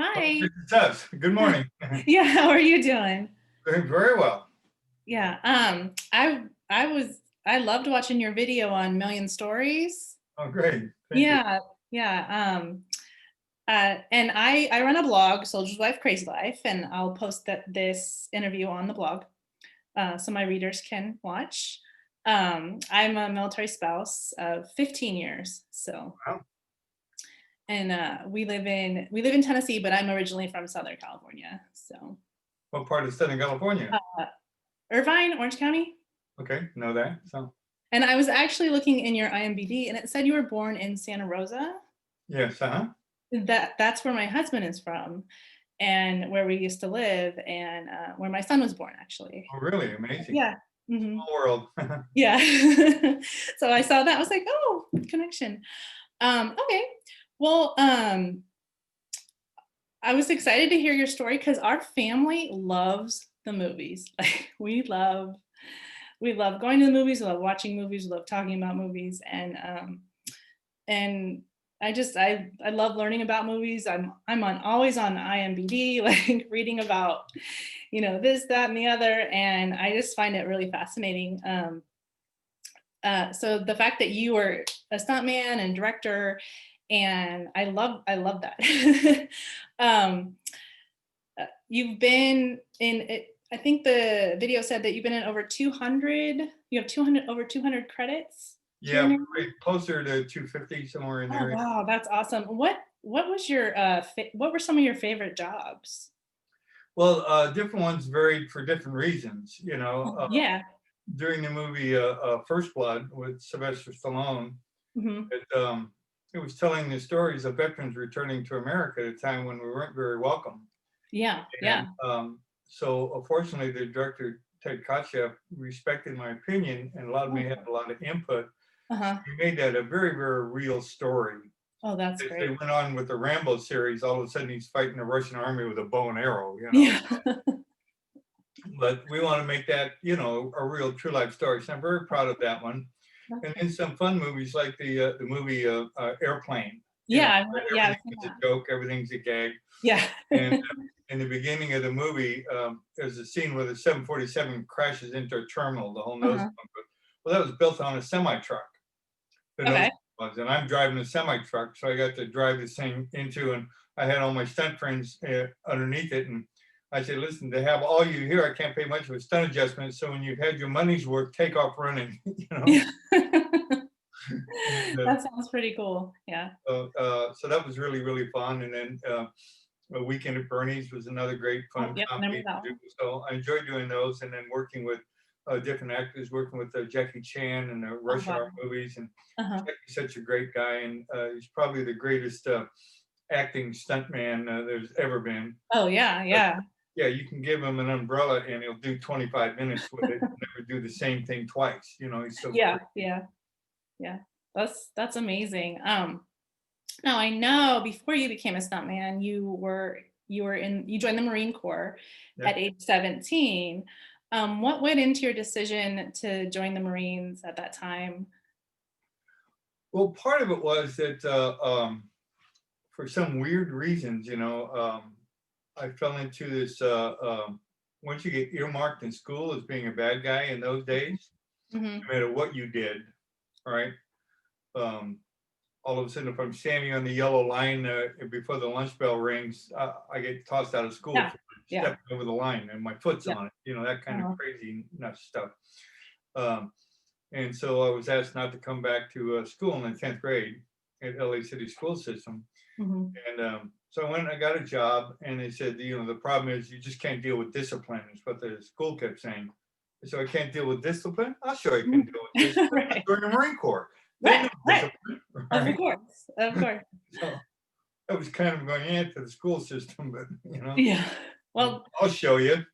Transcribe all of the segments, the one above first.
Oh, Hi. it does. Good morning. Yeah, how are you doing? Doing very well. Yeah. I loved watching your video on Million Stories. Oh, great. Thank you. Yeah, yeah. And I run a blog, Soldier's Wife, Crazy Life, and I'll post this interview on the blog, so my readers can watch. I'm a military spouse of 15 years, so Wow. and we live in Tennessee, but I'm originally from Southern California, so What part of Southern California? uh, Irvine, Orange County. Okay, know that. So, And I was actually looking in your IMDb, and it said you were born in Santa Rosa. yes, That's where my husband is from, and where we used to live, and where my son was born, actually. Oh, really? Amazing. Yeah. Hmm. Small world. Yeah. So I saw that. I was like, oh, connection. Okay. Well, I was excited to hear your story because our family loves the movies. Like we love going to the movies, we love watching movies, we love talking about movies, and I love learning about movies. I'm always on IMDb, like reading about this, that, and the other, and I just find it really fascinating. So the fact that you were a stuntman and director, and I love that. um, you've been in it. I think the video said that you've been in over 200. You have 200 over 200 credits to your Yeah, name. probably closer to 250, somewhere in Oh there. wow, that's awesome. What was your what were some of your favorite jobs? Well, different ones varied for different reasons. Oh, yeah. During the movie First Blood with Sylvester Stallone, Hmm. it, um, it was telling the stories of veterans returning to America at a time when we weren't very welcome. Yeah, And yeah. so, unfortunately, the director, Ted Kotcheff, respected my opinion and allowed me to have a lot of input. So Uh-huh. he made that a very, very real story. Oh, that's As they great. went on with the Rambo series, all of a sudden he's fighting the Russian army with a bow and arrow. Yeah. But we want to make that, a real true life story. So I'm very proud of that one. And then some fun movies like the movie Airplane. Yeah, yeah, I've Everything seen is that. a joke, everything's a gag. Yeah. And in the beginning of the movie, there's a scene where the 747 crashes into a terminal, the whole nose Uh-huh. bumper. Well, that was built on a semi truck. The nose Okay. was, and I'm driving a semi truck, so I got to drive this thing into, and I had all my stunt friends underneath it, and I said, "Listen, to have all you here, I can't pay much of a stunt adjustment. So when you've had your money's worth, take off running." Yeah. And, That sounds pretty cool. Yeah. so that was really, really fun. And then A Weekend at Bernie's was another great Oh, fun yep, remember comedy that to do. one. So I enjoyed doing those, and then working with different actors, working with Jackie Chan and the Oh, Rush wow. Hour movies. And Uh-huh. Jackie's such a great guy, and he's probably the greatest acting stuntman there's ever been. Oh, yeah, But yeah. yeah, you can give him an umbrella and he'll do 25 minutes with it, never do the same thing twice. He's so Yeah, great. yeah, yeah. That's amazing. Now I know before you became a stuntman, you joined the Marine Corps Yeah. at age 17. What went into your decision to join the Marines at that time? Well, part of it was that for some weird reasons, I fell into this. Once you get earmarked in school as being a bad guy in those days, Hmm. no matter what you did, right? Um, all of a sudden, if I'm standing on the yellow line before the lunch bell rings, I get tossed out of school Yeah, for yeah, stepping over the line and my foot's yeah. on it, that kind of Uh-huh. crazy nuts stuff. Um, and so I was asked not to come back to school in the 10th grade at LA City school system. Hmm. And so I went and I got a job, and they said, the problem is you just can't deal with discipline, is what the school kept saying. So I can't deal with discipline? I'll show you can deal with discipline. Right, Join the Marine Corps. They right, know right. discipline, Of right? course, of course. So I was kind of going into the school system, but Yeah. Well, I'll show you.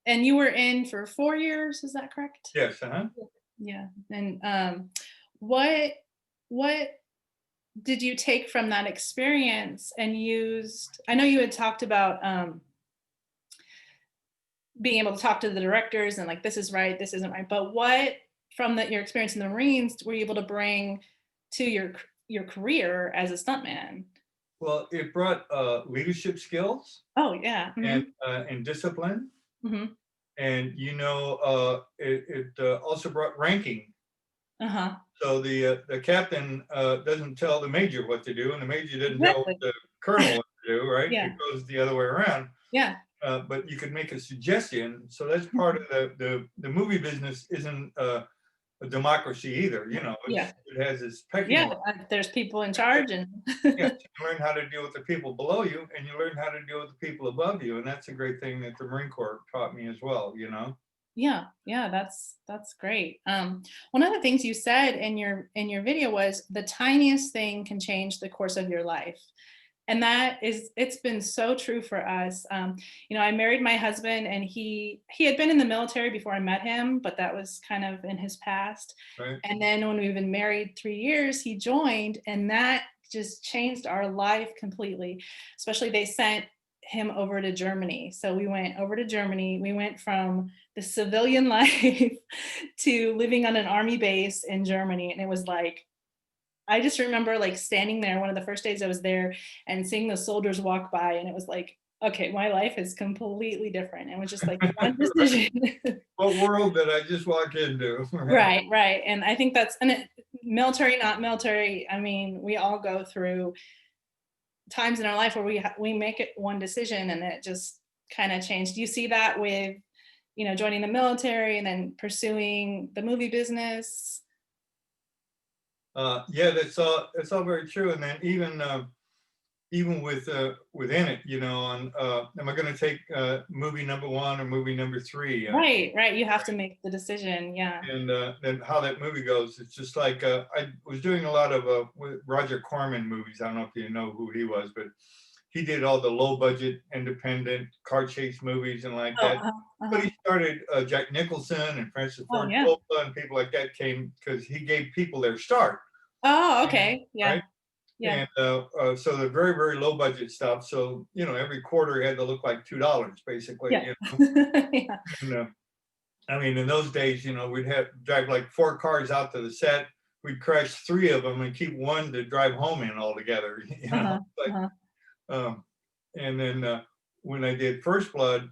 and you were in for 4 years, is that correct? Yes, uh-huh. Yeah. And what what did you take from that experience and used? I know you had talked about being able to talk to the directors and like this is right, this isn't right. But what from your experience in the Marines were you able to bring to your career as a stuntman? Well, it brought leadership skills Oh, yeah. and discipline, Hmm. and it also brought ranking. Uh-huh. So the captain doesn't tell the major what to do, and the major doesn't tell Exactly. the colonel what to do, right? Yeah. It goes the other way around. Yeah. But you could make a suggestion. So that's part of the movie business isn't a democracy either. Yeah. It has its pecking Yeah. order. There's people in charge and Yes, you learn how to deal with the people below you, and you learn how to deal with the people above you, and that's a great thing that the Marine Corps taught me as well. yeah, yeah, that's great. One of the things you said in your video was the tiniest thing can change the course of your life. And it's been so true for us. I married my husband and he had been in the military before I met him, but that was kind of in his past. Right? And then when we've been married 3 years, he joined, and that just changed our life completely. Especially they sent him over to Germany. So we went over to Germany. We went from the civilian life to living on an army base in Germany. And it was like, I just remember like standing there one of the first days I was there and seeing the soldiers walk by, and it was like, okay, my life is completely different. And it was just like one Right. decision. What world did I just walk into? Right? Right, right. And I think military, not military. I mean, we all go through times in our life where we make it one decision and it just kind of changed. Do you see that with, joining the military and then pursuing the movie business? Yeah, that's all very true. And then even within it, on am I going to take movie number one or movie number three? Right, right. You have to make the decision. Yeah. And then how that movie goes. It's just like I was doing a lot of with Roger Corman movies. I don't know if you know who he was, but he did all the low budget independent car chase movies and like Oh, that. But uh-huh. he started Jack Nicholson and Francis Oh, Ford yeah. Coppola and people like that came because he gave people their start, Oh, okay. Yeah. right? Yeah. And so the very, very low budget stuff. So, every quarter had to look like $2, basically. Yeah. Yeah. And, I mean, in those days, we'd have drive like 4 cars out to the set. We'd crash 3 of them and keep one to drive home in altogether. Uh-huh. Like, Uh-huh. um, and then when I did First Blood,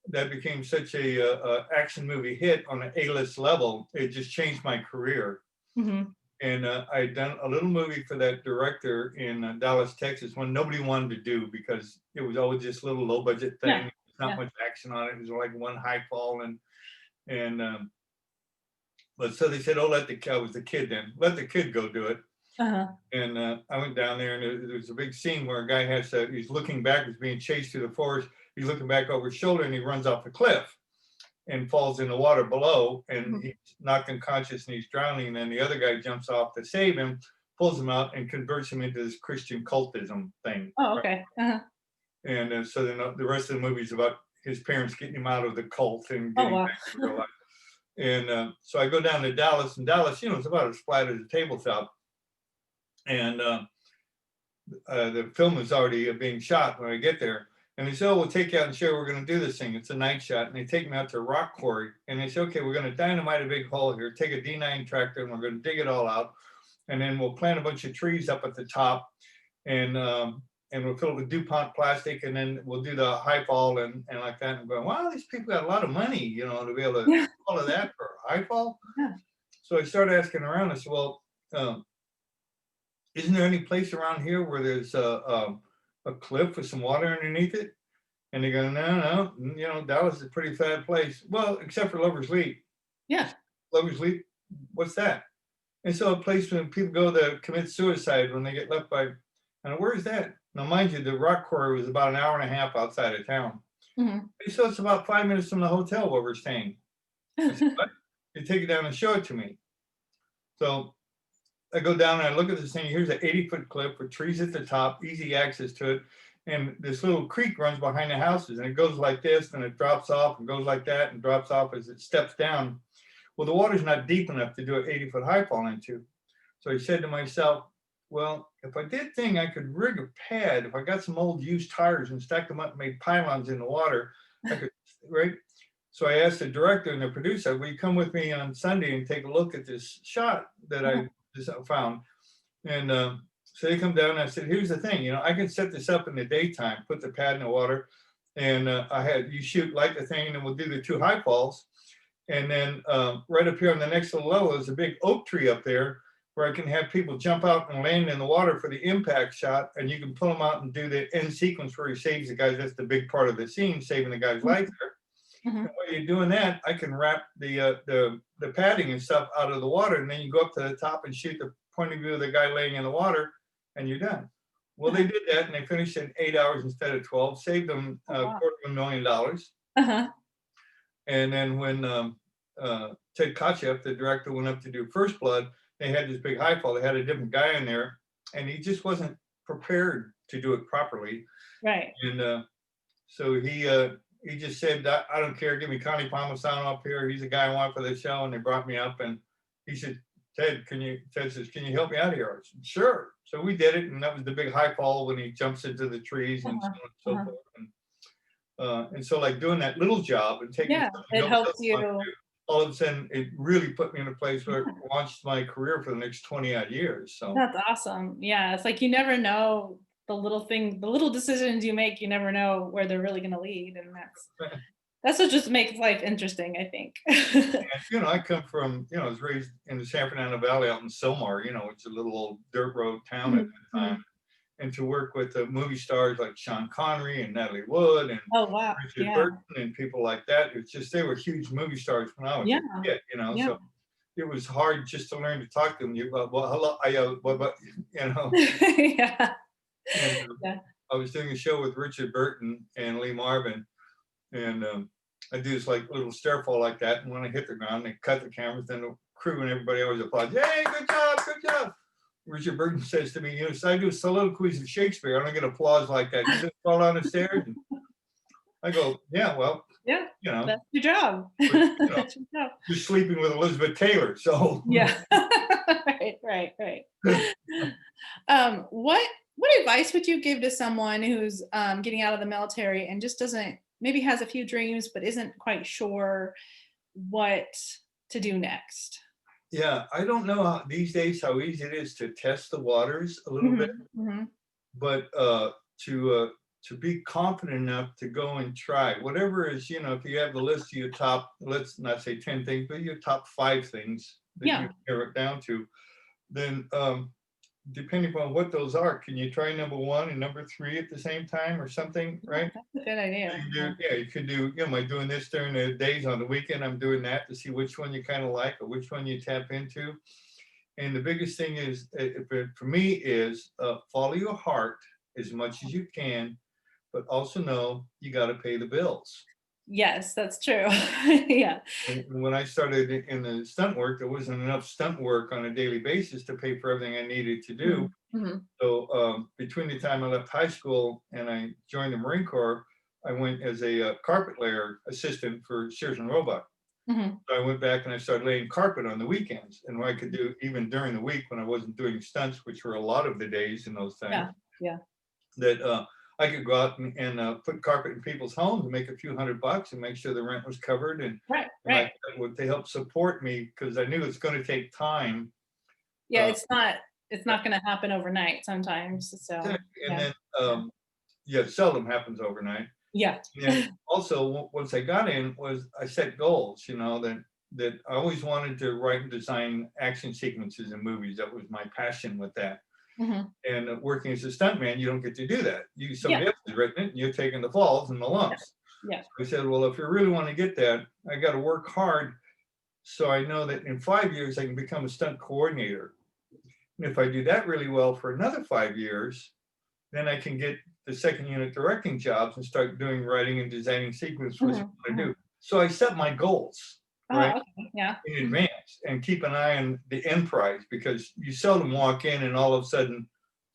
that became such a action movie hit on an A-list level. It just changed my career. Mhm. And I'd done a little movie for that director in Dallas, Texas, one nobody wanted to do because it was always just a little low budget thing. Yeah. There's not Yeah. much action on it. It was like one high fall and but so they said, oh, I was the kid then, let the kid go do it. Uh-huh. And I went down there and there was a big scene where a guy he's looking back, he's being chased through the forest. He's looking back over his shoulder and he runs off a cliff and falls in the water below and Mhm. he's knocked unconscious and he's drowning. And then the other guy jumps off to save him, pulls him out and converts him into this Christian cultism thing. Oh, Right? okay. Uh-huh. And so then the rest of the movie is about his parents getting him out of the cult and Oh, getting wow. back to real life. And so I go down to Dallas, and Dallas, it's about as flat as a tabletop. And the film is already being shot when I get there. And they say, oh, we'll take you out and show you we're going to do this thing. It's a night shot. And they take me out to a rock quarry. And they say, okay, we're going to dynamite a big hole here, take a D9 tractor, and we're going to dig it all out. And then we'll plant a bunch of trees up at the top. And we'll fill it with DuPont plastic. And then we'll do the high fall and like that. And I'm going, wow, these people got a lot of money, to be able to do Yeah. all of that for a high fall. Yeah. So I started asking around. I said, well, isn't there any place around here where there's a cliff with some water underneath it? And they go, no, Dallas is a pretty flat place. Well, except for Lover's Leap. Yeah. Lover's Leap, what's that? And so a place when people go to commit suicide when they get left by, and where is that? Now, mind you, the rock quarry was about an hour and a half outside of town. Mhm. So it's about 5 minutes from the hotel where we're staying. I said, what? They take it down and show it to me. So I go down and I look at this thing. Here's an 80-foot cliff with trees at the top, easy access to it. And this little creek runs behind the houses and it goes like this and it drops off and goes like that and drops off as it steps down. Well, the water's not deep enough to do an 80-foot high fall into. So I said to myself, well, if I did thing, I could rig a pad. If I got some old used tires and stacked them up and made pylons in the water, I could, right? So I asked the director and the producer, will you come with me on Sunday and take a look at this shot that I just found? And So they come down and I said, here's the thing, I can set this up in the daytime, put the pad in the water, and I had you shoot light the thing, and then we'll do the 2 high falls. And then right up here on the next little level is a big oak tree up there where I can have people jump out and land in the water for the impact shot, and you can pull them out and do the end sequence where he saves the guy. That's the big part of the scene, saving the guy's life there. And while you're doing that, I can wrap the padding and stuff out of the water, and then you go up to the top and shoot the point of view of the guy laying in the water, and you're done. Well, they did that, and they finished in 8 hours instead of 12, saved them $250,000. And then when Ted Kotcheff, the director, went up to do First Blood, they had this big high fall. They had a different guy in there, and he just wasn't prepared to do it properly. Right. And so he just said, I don't care, give me Conrad Palmisano up here. He's the guy I want for the show. And they brought me up, and he said, Ted says, can you help me out here? I said, sure. So we did it, and that was the big high fall when he jumps into the trees and so on and so forth. And so like doing that little job and taking it helps you. All of a sudden, it really put me in a place where it launched my career for the next 20 odd years. So that's awesome. Yeah, it's like you never know the little decisions you make. You never know where they're really going to lead, and that's what just makes life interesting, I think. And, I come from, I was raised in the San Fernando Valley out in Silmar, which is a little old dirt road town at the time. And to work with the movie stars like Sean Connery and Natalie Wood and Richard Burton and people like that. It's just, they were huge movie stars when I was a kid, so it was hard just to learn to talk to them. Hello, And, I was doing a show with Richard Burton and Lee Marvin, and I do this like little stair fall like that. And when I hit the ground, they cut the cameras, then the crew and everybody always applaud. Hey, good job, good job. Richard Burton says to me, so I do soliloquies of Shakespeare. I don't get applause like that. You just fall down the stairs. And I go, yeah, well, that's your job. That's your job. You're sleeping with Elizabeth Taylor, so right. What advice would you give to someone who's getting out of the military and just maybe has a few dreams but isn't quite sure what to do next? Yeah, I don't know these days how easy it is to test the waters a little bit, but to be confident enough to go and try whatever is, if you have the list of your top, let's not say 10 things, but your top 5 things that you narrow it down to, then depending upon what those are, can you try number 1 and number 3 at the same time or something, right? That's a good idea. You could do, am I doing this during the days, on the weekend I'm doing that, to see which one you kind of like or which one you tap into. And the biggest thing is, for me, is follow your heart as much as you can, but also know you got to pay the bills. Yes, that's true. Yeah. And when I started in the stunt work, there wasn't enough stunt work on a daily basis to pay for everything I needed to do. So between the time I left high school and I joined the Marine Corps, I went as a carpet layer assistant for Sears and Roebuck. So I went back and I started laying carpet on the weekends, and what I could do even during the week when I wasn't doing stunts, which were a lot of the days in those things. That I could go out and put carpet in people's homes and make a few $100 and make sure the rent was covered, and that would to help support me, because I knew it's going to take time. Yeah, it's not going to happen overnight sometimes. So and then it seldom happens overnight. Yeah. And also, once I got in, I set goals. That I always wanted to write and design action sequences in movies. That was my passion with that. And working as a stuntman, you don't get to do that. Somebody else has written it, and you're taking the falls and the lumps. So I said, well, if you really want to get that, I got to work hard, so I know that in 5 years I can become a stunt coordinator. And if I do that really well for another 5 years, then I can get the second unit directing jobs and start doing writing and designing sequences, which I want to do. So I set my goals. Right? In advance, and keep an eye on the end prize, because you seldom walk in and all of a sudden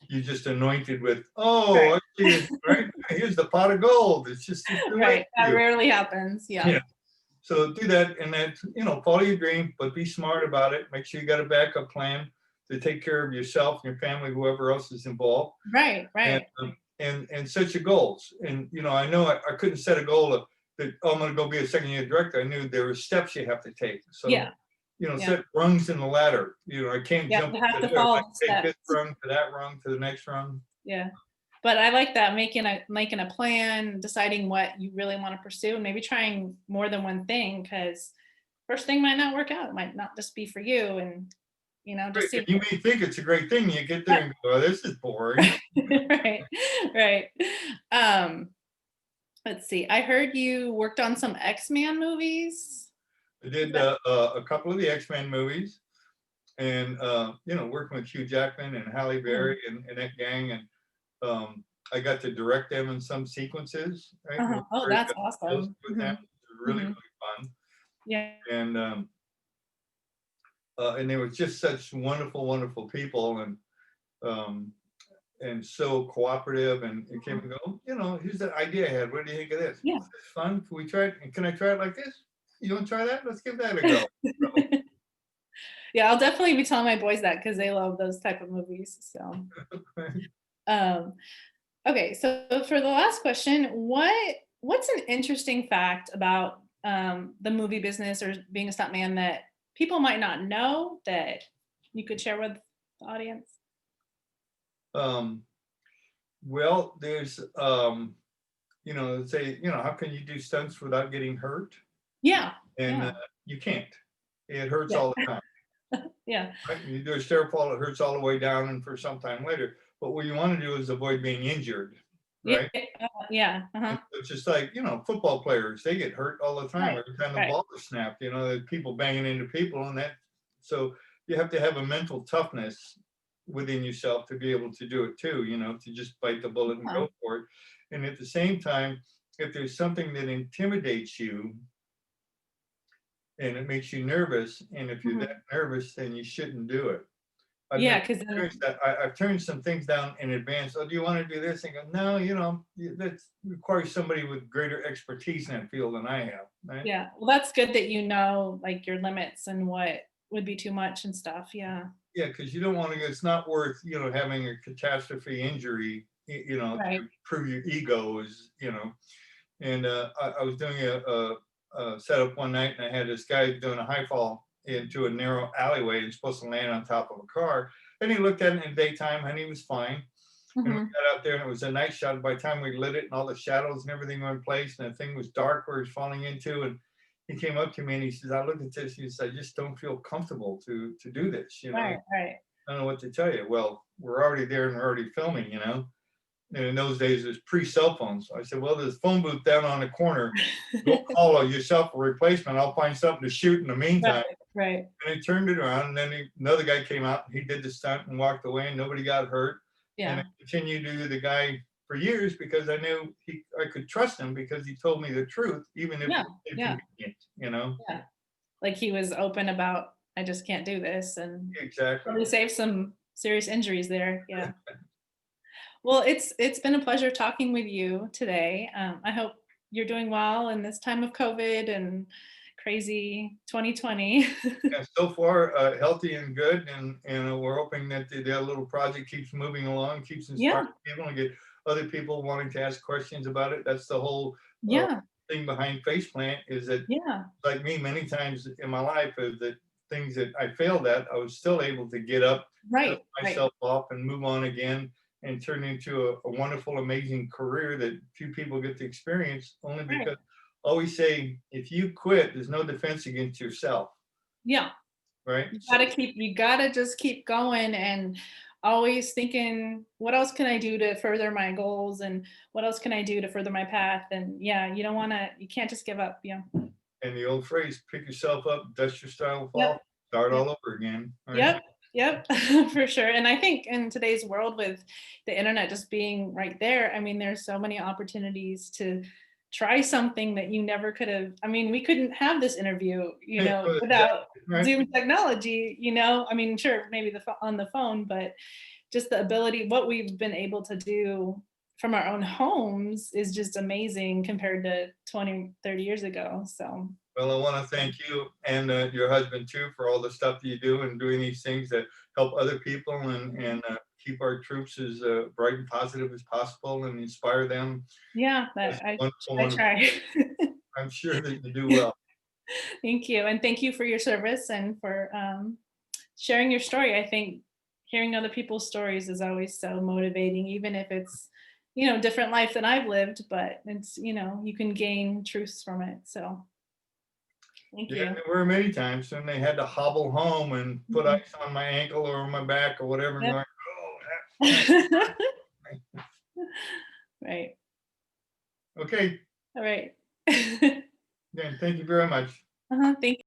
you're just anointed with, I see it, right? Here's the pot of gold. It's just that rarely happens. Yeah. So do that, and then follow your dream, but be smart about it. Make sure you got a backup plan to take care of yourself and your family, whoever else is involved. Right. And set your goals. And I know I couldn't set a goal of that, I'm going to go be a second year director. I knew there were steps you have to take. So, Yeah. set rungs in the ladder. I can't Yeah, jump you have to to follow the take this steps. rung to that rung to the next rung. Yeah. But I like that, making a plan, deciding what you really want to pursue, and maybe trying more than one thing, because first thing might not work out. It might not just be for you, and Right, just see. and you may think it's a great thing, you get there Yep. and go, "Oh, this is boring." Right, right. Um, let's see. I heard you worked on some X-Men movies. I did a couple of the X-Men movies, and working with Hugh Jackman and Halle Mm. Berry and that gang, and I got to direct them in some sequences, right? And Uh-huh. Oh, very that's good awesome. with them, which was really, Hmm. really fun. Yeah. And they were just such wonderful, wonderful people, um, and so cooperative. And it came Mhm. and go, here's the idea I had. What do you think of this? Yeah. Is this fun? Can we try it? And can I try it like this? You want to try that? Let's give that a go. So, Yeah, I'll definitely be telling my boys that because they love those type of movies. So, um, okay, so for the last question, what's an interesting fact about the movie business or being a stuntman that people might not know that you could share with the audience? um, well, there's, say, how can you do stunts without getting hurt? Yeah, And yeah, you can't. It hurts yeah, all the time. yeah, Right? You do a stair fall, it hurts all the way down and for some time later. But what you want to do is avoid being injured, yeah, right? yeah. And Uh-huh. it's just like, football players, they get hurt all the time. Right, Every time the right. ball is snapped, there's people banging into people and that. So you have to have a mental toughness within yourself to be able to do it too, to just bite the bullet and Huh. go for it. And at the same time, if there's something that intimidates you and it makes you nervous, and if you're that Mhm. nervous, then you shouldn't do it. I've Yeah, never because experienced that. I've turned some things down in advance. Oh, do you want to do this? And go, no, that requires somebody with greater expertise in that field than I have. Right? yeah, well, that's good that you know like your limits and what would be too much and stuff. Yeah. Yeah, because you don't want to. It's not worth having a catastrophe injury. To Right. prove your ego is. And I was doing a setup one night, and I had this guy doing a high fall into a narrow alleyway and supposed to land on top of a car. And he looked at it in daytime, and he was fine. And we Hmm. got out there, and it was a night shot. By the time we lit it, and all the shadows and everything were in place, and the thing was dark where he's falling into, and he came up to me and he says, "I look at this." He said, "I just don't feel comfortable to do this. Right, right. I don't know what to tell you." Well, we're already there and we're already filming. And in those days, it was pre-cell phones. So I said, "Well, there's a phone booth down on the corner. Go call yourself a replacement. I'll find something to shoot in the Right, meantime." right. And he turned it around, and then another guy came out, and he did the stunt and walked away, and nobody got hurt. And I Yeah, continued to do the guy for years because I knew I could trust him because he told me the truth, even if yeah, it's yeah, inconvenient. yeah. Like he was open about, I just can't do this, and Exactly. probably saved some serious injuries there. Yeah. Well, it's been a pleasure talking with you today. I hope you're doing well in this time of COVID and crazy 2020. Yeah, so far, healthy and good, and we're hoping that the little project keeps moving along, keeps inspiring Yeah, people, and get other people wanting to ask questions about it. That's the whole uh, yeah, thing behind Faceplant, is that, yeah. like me, many times in my life, is that things that I failed at, I was still able to get up, dust Right, right. myself off, and move on again, and turn into a wonderful, amazing career that few people get to experience. Only Right. because I always say, if you quit, there's no defense against yourself, Yeah. right? So You gotta just keep going and always thinking, what else can I do to further my goals and what else can I do to further my path? And yeah, you can't just give up. Yeah. and the old phrase, pick yourself up, dust your style Yep. off, start Yep. all over again. Right? Yep. Yep. For sure. And I think in today's world with the internet just being right there, I mean, there's so many opportunities to try something that you never could have. I mean, we couldn't have this interview, Exactly, without right? Zoom technology. I mean, sure, maybe on the phone, but just the ability, what we've been able to do from our own homes is just amazing compared to 20, 30 years ago. So, Well, I want to thank you and your husband too for all the stuff that you do and doing these things that help other people and keep our troops as bright and positive as possible and inspire them. yeah, It's wonderful, I wonderful. try. I'm sure that you do well. Thank you. And thank you for your service and for sharing your story. I think hearing other people's stories is always so motivating, even if it's, different life than I've lived, but it's, you can gain truths from it. So thank Yeah, you. there were many times when they had to hobble home and put Mhm. ice on my ankle or my back or whatever, and Yep. going, oh, that. Right. Okay, All right. then, thank you very much. Thank